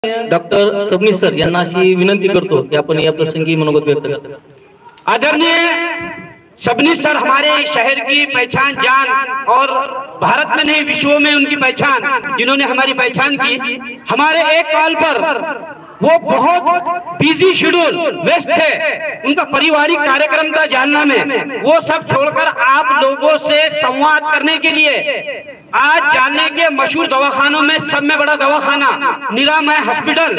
Doctor Sabnis sir यांना अशी विनंती करतो की आपण या प्रसंगी मनोगत व्यक्त करा। आदरणीय सबनीस सर हमारे शहर की पहचान जान और भारत में नहीं विश्व में उनकी पहचान, जिन्होंने हमारी पहचान की। हमारे एक कॉल पर वो बहुत बिजी शेड्यूल व्यस्त थे, उनका पारिवारिक कार्यक्रम था जालना में, वो सब छोड़कर आप लोगों से संवाद करने के लिए आज जालने के मशहूर दवाखानों में सब में बड़ा दवाखाना निरामय हॉस्पिटल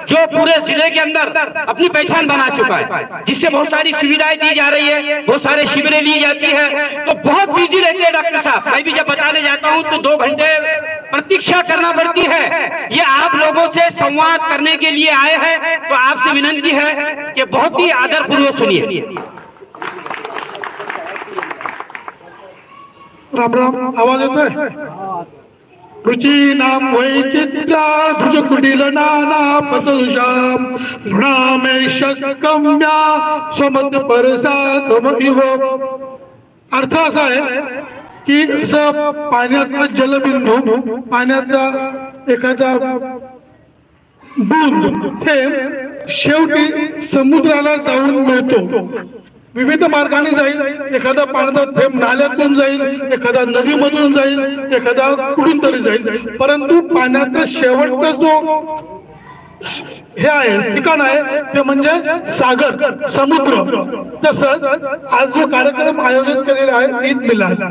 जो पूरे जिले के अंदर अपनी पहचान बना चुका है, जिससे बहुत सारी सुविधाएं दी जा रही है, बहुत सारे शिविरें ली जाती है, तो बहुत बिजी रहते हैं डॉक्टर साहब। मैं भी जब बताने जाता हूं तो 2 घंटे प्रतीक्षा करना पड़ती है। ये आप लोगों से संवाद करने के लिए आए हैं, तो आपसे विनंती है कि बहुत ही आदरपूर्वक सुनिए। राम राम, आवाज येतोय? रुची नाम वैचित्रा तुझ कुटील नाना पतुषाम गुणामे शक्कम्या समत परसातम इव। अर्थ असा आहे की जसं पाण्याचा जलबिंदू, पाण्याचा एखादा बूंद थेंब शेवटी समुद्राला जाऊन मिळतो। विविध मार्गाने जाईल, एखादा पाण्याचा थेंब नाल्यातून जाईल, एखादा नदीमधून जाईल, एखादा कुठून तरी जाईल, परंतु पाण्याचा शेवटचा जो हे आहे ठिकाण आहे ते म्हणजे सागर, समुद्र। तसंच आज जो कार्यक्रम आयोजित केलेला आहे ईद मिलाद,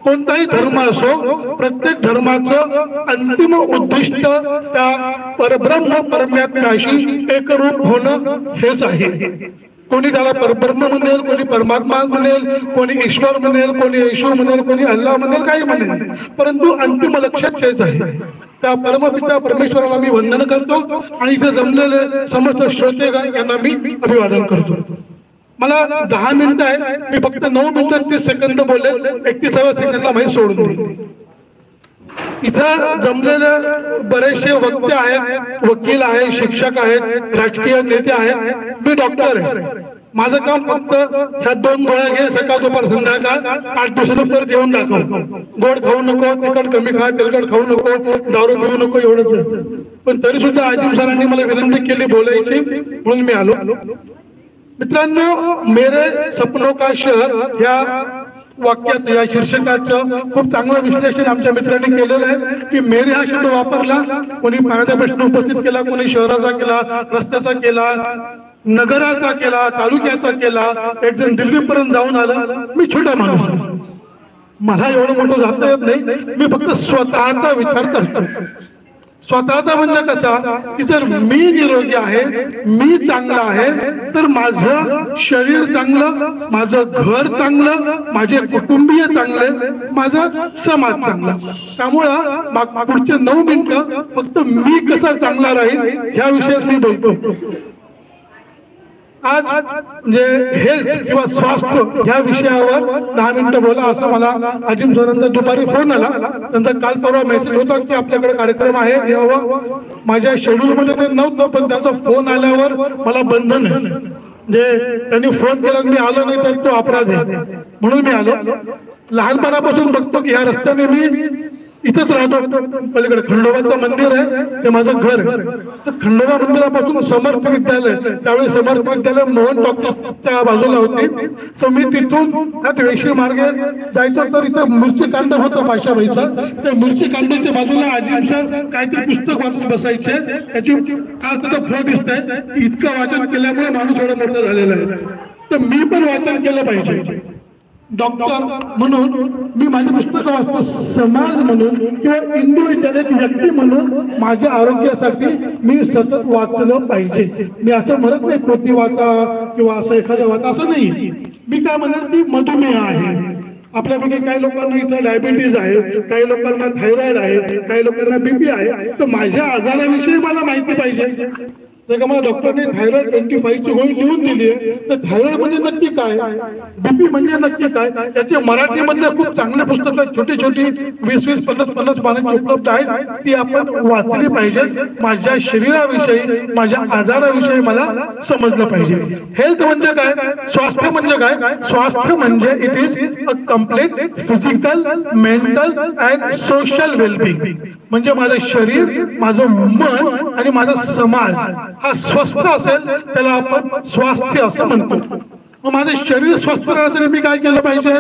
कोणताही धर्म असो, प्रत्येक धर्माचं अंतिम उद्दिष्ट त्या परब्रह्म परमात्म्याशी एकरूप होणं हेच आहे। कोणी त्याला परब्रह्म म्हणेल, कोणी परमात्मा म्हणेल, कोणी ईश्वर म्हणेल, कोणी येशू म्हणेल, कोणी अल्लाह म्हणेल, काही म्हणेल, परंतु अंतिम लक्ष्य तेच आहे। त्या परमपिता परमेश्वराला मी वंदन करतो आणि इथे जमलेले समस्त श्रोतेगण यांना मी अभिवादन करतो। मला 10 मिनिटं आहे, मी फक्त 9 मिनिटं 30 सेकंद बोलले, 31व्या सेकंदला माहिती सोडून दिली। इथं जमलेले बरेचसे वक्ते आहेत, वकील आहेत, शिक्षक आहेत, राजकीय नेते आहेत, मी डॉक्टर आहे। माझं काम फक्त ह्या 2 गोळ्या घे, सकाळ दुपार संध्याकाळ, 8 दिवसानंतर जेवण दाखव, गोड खाऊ नको, तिखट कमी खा, तेलकट खाऊ नको, दारू पिऊ नको, एवढंच। पण तरी सुद्धा आजिम सरांनी मला विनंती केली बोलायची, म्हणून मी आलो। मित्रांनो, मेरे सपनों का शहर या वाक्यात, या शीर्षकाचं खूप चांगलं विश्लेषण आमच्या मित्रांनी केलेलं आहे की मेरे हा शब्द वापरला, कोणी पाण्याचा प्रश्न उपस्थित केला, कोणी शहराचा केला, रस्त्याचा केला, नगराचा केला, तालुक्याचा केला, एक जण दिल्लीपर्यंत जाऊन आला। मी छोटा माणूस आहे, मला एवढं मोठं जाता येत नाही, मी फक्त स्वतःचा विचार करतो। स्वतःचा म्हणजे कसा की जर मी निरोगी आहे, मी चांगला आहे, तर माझं शरीर चांगलं, माझं घर चांगलं, माझे कुटुंबीय चांगले, माझा समाज चांगला। त्यामुळं पुढचे 9 मिनिटं फक्त मी कसा चांगला राहील ह्या विषयात मी बोलतो। आज म्हणजे हेल्थ किंवा स्वास्थ्य ह्या विषयावर 10 मिनिटं बोला असं मला आजिम सरांचा दुपारी फोन आला। त्यांचा काल परवा मेसेज होता की आपल्याकडे कार्यक्रम आहे यावं, माझ्या शेड्यूल मध्ये ते नव्हतं, पण त्यांचा फोन आल्यावर मला बंधन आहे, म्हणजे त्यांनी फोन केला मी आलो नाही तर तो अपराध आहे, म्हणून मी आलो। लहानपणापासून बघतो की ह्या रस्त्याने मी इथंच राहतो, पलीकडे खंडोबाचं मंदिर आहे, ते माझं घर आहे। तर खंडोबा मंदिरापासून समर्थ विद्यालय, त्यावेळी समर्थ विद्यालय मोहन टॉकीजच्या बाजूला होती, तर मी तिथून त्या वेशी मार्गे जायचो, तर इथं मिरची कांड होतं भाषाबाईचं, त्या मिरची कांडाच्या बाजूला आजिम सर काहीतरी पुस्तक वाचून बसायचे, त्याची आज त्याचं फळ दिसतंय, इतकं वाचन केल्यामुळे माणूस एवढा मोठा झालेला आहे। तर मी पण वाचन केलं पाहिजे, डॉक्टर म्हणून मी माझी पुस्तकं वाचतो, समाज म्हणून किंवा इंडिव्हिज्युअल एक व्यक्ती म्हणून माझ्या आरोग्यासाठी मी सतत वाचलं पाहिजे। मी असं म्हणत नाही पोथी वाचा किंवा असं एखादं वाचा, असं नाही। मी काय म्हणत की मधुमेह आहे आपल्यापैकी, काही लोकांना इथं डायबिटीज आहे, काही लोकांना थायरॉइड आहे, काही लोकांना बीपी आहे, तर माझ्या आजाराविषयी मला माहिती पाहिजे। जर का मला डॉक्टरने थायरॉइड 25 ची गोळी लिहून दिली आहे, तर थायरॉइड म्हणजे नक्की काय, बीपी म्हणजे नक्की काय, याचे मराठीमध्ये खूप चांगले पुस्तकं छोटी छोटी 20-20, 50-50 पानांची उपलब्ध आहेत, ती आपण वाचली पाहिजे. माझ्या शरीराविषयी, माझ्या आजाराविषयी मला समजलं पाहिजे. हेल्थ म्हणजे काय, स्वास्थ्य म्हणजे काय, स्वास्थ्य म्हणजे it is a complete physical, mental and social wellbeing. म्हणजे माझं शरीर, माझं मन आणि माझा समाज हा स्वस्थ असेल त्याला आपण स्वास्थ्य असं म्हणतो. मग माझं शरीर स्वस्थ राहण्यासाठी मी काय केलं पाहिजे,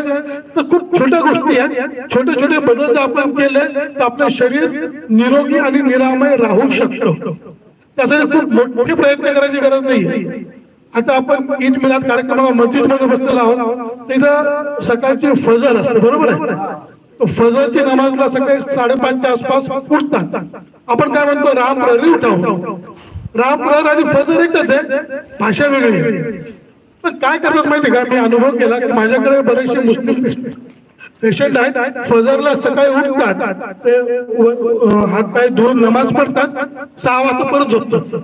तर खूप छोट्या गोष्टी आहेत. छोटे छोटे बदल जर आपण केले तर आपलं शरीर निरोगी आणि निरामय राहू शकतं. त्यासाठी खूप मोठे प्रयत्न करायची गरज नाही. आता आपण ईद मिलाद कार्यक्रमाला मस्जिदमध्ये बसलेलो आहोत, तिथं सकाळची फजर असते, बरोबर आहे. फजरची नमाजला सकाळी 5:30च्या आसपास उठतात. आपण काय म्हणतो, राम प्रहरी उठावं. राम प्रहर आणि फजर एकच आहे, भाषा वेगळी आहे. पण काय करतात माहिती का, मी अनुभव केला की माझ्याकडे बरेचसे मुस्लिम पेशंट आहेत, फजरला सकाळी उठतात, ते हात पाय धुवून नमाज पडतात, 6 वाजता परत झोपतात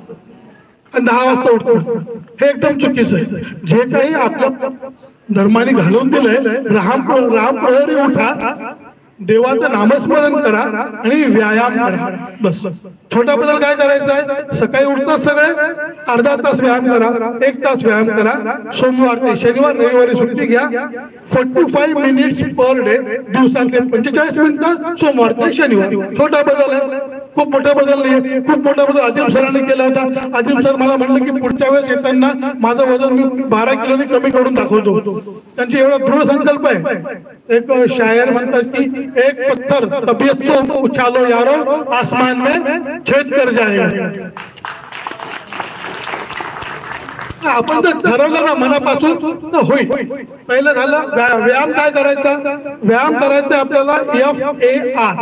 आणि 10 वाजता उठतात. हे एकदम चुकीचं आहे. जे काही आपल्या धर्माने घालून दिलंय, राम प्रहरी उठा, देवाचं नामस्मरण करा आणि व्यायाम करा, बस. छोटा बदल काय करायचा आहे, सकाळी उठतात सगळे, अर्धा तास व्यायाम करा, 1 तास व्यायाम करा. सोमवार ते शनिवार, रविवारी सुट्टी घ्या. 45 मिनिट्स पर डे, दिवसातले 45 मिनिटं सोमवार ते शनिवार. छोटा बदल आहे, खूप मोठा बदल नाही. खूप मोठा बदल अजिम सरांनी केला होता. अजिम सर मला म्हणलं की पुढच्या वेळेस येताना माझं वजन मी 12 किलोनी कमी करून दाखवतो. त्यांची एवढा दृढ संकल्प आहे. एक शायर म्हणतात की एक पत्थर तबीयत से उछालो यारो, आसमान में छेद कर जाएगा. आपण जर ठरवलं ना मनापासून तर होईल. पहिलं झालं व्यायाम. काय करायचा, व्यायाम करायचा आपल्याला FAR,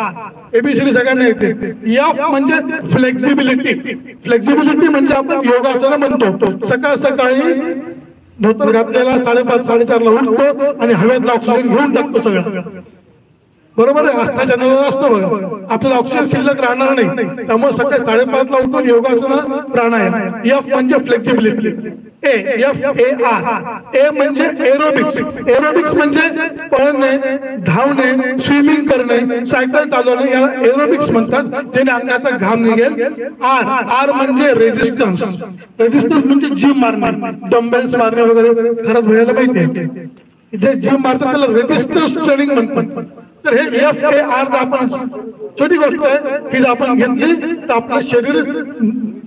ABCD सगळ्यांना येते. F म्हणजे फ्लेक्झिबिलिटी. फ्लेक्झिबिलिटी म्हणजे आपण योगासनं म्हणतो. सकाळ सकाळी धोतर घातलेला 5:30-4:30 ला उठतो आणि हवेतला ऑक्सिजन घेऊन टाकतो सगळं, बरोबर आहे. आस्थाच्या नजर असतो बघा, आपल्याला ऑक्सिजन शिल्लक राहणार नाही. त्यामुळे सकाळी 5:30 ला उठून योगासनं, प्राणायाम. F म्हणजे फ्लेक्झिबिलिटी. FAR, ए म्हणजे एरोबिक्स. एरोबिक्स म्हणजे पळणे, धावणे, स्विमिंग करणे, सायकल चालवणे, याला एरोबिक्स म्हणतात, ज्याने अंगाचा घाम निघेल. आर म्हणजे रेजिस्टन्स. रेजिस्टन्स म्हणजे जिम मारणे, डंबेल्स मारणे वगैरे. खरंच व्हायला माहिती, जे जिम मारतात त्याला रेजिस्टन्स ट्रेनिंग म्हणतात. तर हे FAR आपण, छोटी गोष्ट आहे की जर आपण घेतली तर आपलं शरीर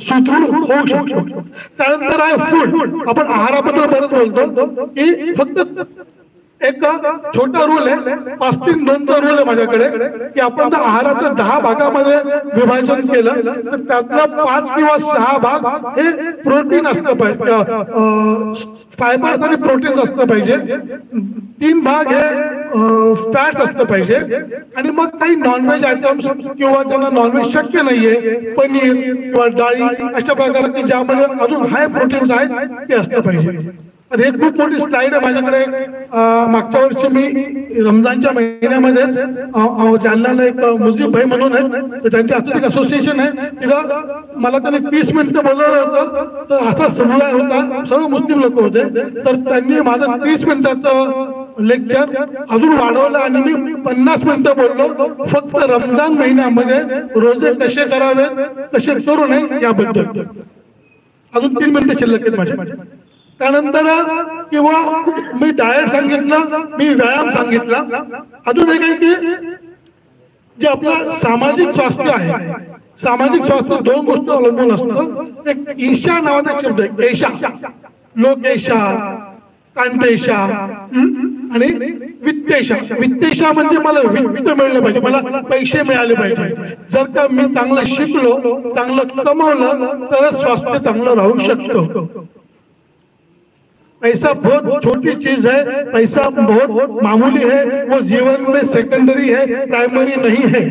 सुदृढ होऊ शकतो. त्यानंतर आहे फूड. आपण आहाराबद्दल बरंच बोलतो की फक्त एक छोटा रूल आहे, 5-3-2 रूल आहे माझ्याकडे, की आपण जर आहाराचं 10 भागामध्ये विभाजन केलं तर त्यातला 5 किंवा 6 भाग हे प्रोटीन असलं पाहिजे, फायबर्स आणि प्रोटीन्स असलं पाहिजे. 3 भाग हे फॅट्स असलं पाहिजे. आणि मग काही नॉनव्हेज आयटम्स किंवा ज्यांना नॉनव्हेज शक्य नाहीये, पनीर किंवा डाळी अशा प्रकारचे ज्यामध्ये अजून हाय प्रोटीन्स आहेत ते असलं पाहिजे. हे खूप मोठी स्लाइड आहे माझ्याकडे. मागच्या वर्षी मी रमजानच्या महिन्यामध्ये जालन्याला एक मुजीब भाई म्हणून आहे, तर त्यांची असं असोसिएशन आहे, तिथं मला त्याने 30 मिनिटं बोलवलं होतं. तर असा समुदाय होता, सर्व मुस्लिम लोक होते. तर त्यांनी माझं 30 मिनिटाचं लेक्चर अजून वाढवलं आणि मी 50 मिनिटं बोललो फक्त रमजान महिन्यामध्ये रोजे कसे करावेत, कसे करू नये याबद्दल. अजून 3 मिनिटं शिल्लक आहेत माझ्या. त्यानंतर किंवा मी डाएट सांगितलं, मी व्यायाम सांगितला. अजून एक आहे की जे आपलं सामाजिक स्वास्थ्य आहे, सामाजिक स्वास्थ्य 2 गोष्टी अवलंबून असतं. एक ईशा नावाचा शब्द आहे, ईशा, लोकेशा, कांतेशा आणि वित्तेशा. वित्तेशा म्हणजे मला वित्त मिळलं पाहिजे, मला पैसे मिळाले पाहिजे. जर का मी चांगलं शिकलो, चांगलं कमवलं तरच स्वास्थ्य चांगलं राहू शकतो. पैसा बहुत छोटी चीज है, पैसा बहुत मामूली है, वो जीवन में सेकेंडरी है, प्राइमरी नहीं है.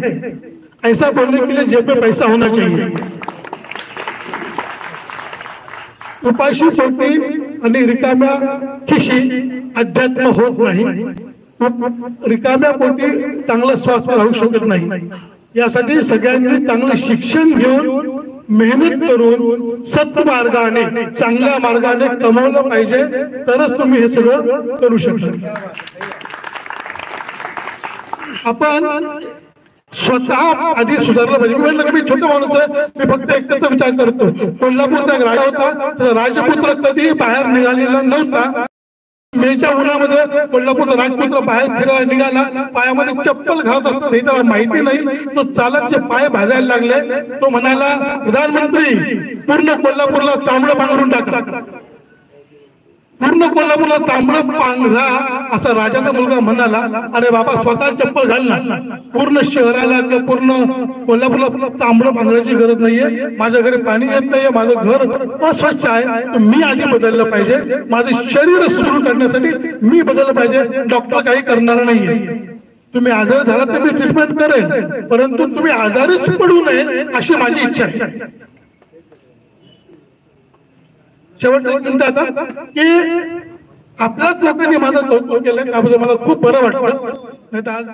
ऐसा बोलने के लिए जेब में पैसा होना चाहिए. उपाशी पोटी आणि रिकाम्या खिशी अध्यात्म होत नाही. रिकाम्या पोटी चांगलं स्वास्थ्य राहू शकत नाही. यासाठी सगळ्यांनी चांगलं शिक्षण घेऊन मेहनत करून सत्मार्गाने चांगल्या मार्गाने कमवलं पाहिजे, तरच तुम्ही हे सगळं करू शकता. आपण स्वतः आधी सुधारलं पाहिजे. मी म्हणलं की मी छोटा माणूस आहे, मी फक्त एकट्याचा विचार करतो. कोल्हापूरचा एक राजा होता, राजपुत्र कधी बाहेर निघालेला नव्हता. मेच्या उन्हामध्ये कोल्हापूरचा राजपुत्र बाहेर फिरायला निघाला, पायामध्ये चप्पल घालत असतात हे त्याला माहिती नाही. तो चालत पाय भाजायला लागले. तो म्हणाला, प्रधानमंत्री पूर्ण कोल्हापूरला तांबडं पांघरून टाका. पूर्ण कोल्हापूरला तांबडं पांघरा असा राजाचा मुलगा म्हणाला. अरे बाबा, स्वतः चप्पल घाल ना. पूर्ण शहराला किंवा पूर्ण कोल्हापूरला तांबडं पांघरायची गरज नाहीये. माझ्या घरी पाणी येत नाहीये, माझं घर अस्वच्छ आहे, तर मी आधी बदललं पाहिजे. माझं शरीर सुदृढ करण्यासाठी मी बदललं पाहिजे. डॉक्टर काही करणार नाहीये. तुम्ही आजारी झाला तर मी ट्रीटमेंट करेन, परंतु तुम्ही आजारीच पडू नये अशी माझी इच्छा आहे. शेवटचं म्हणतो आता की आपल्याच लोकांनी माझं कौतुक केलं, त्याबद्दल मला खूप बरं वाटतं. नाही तर आज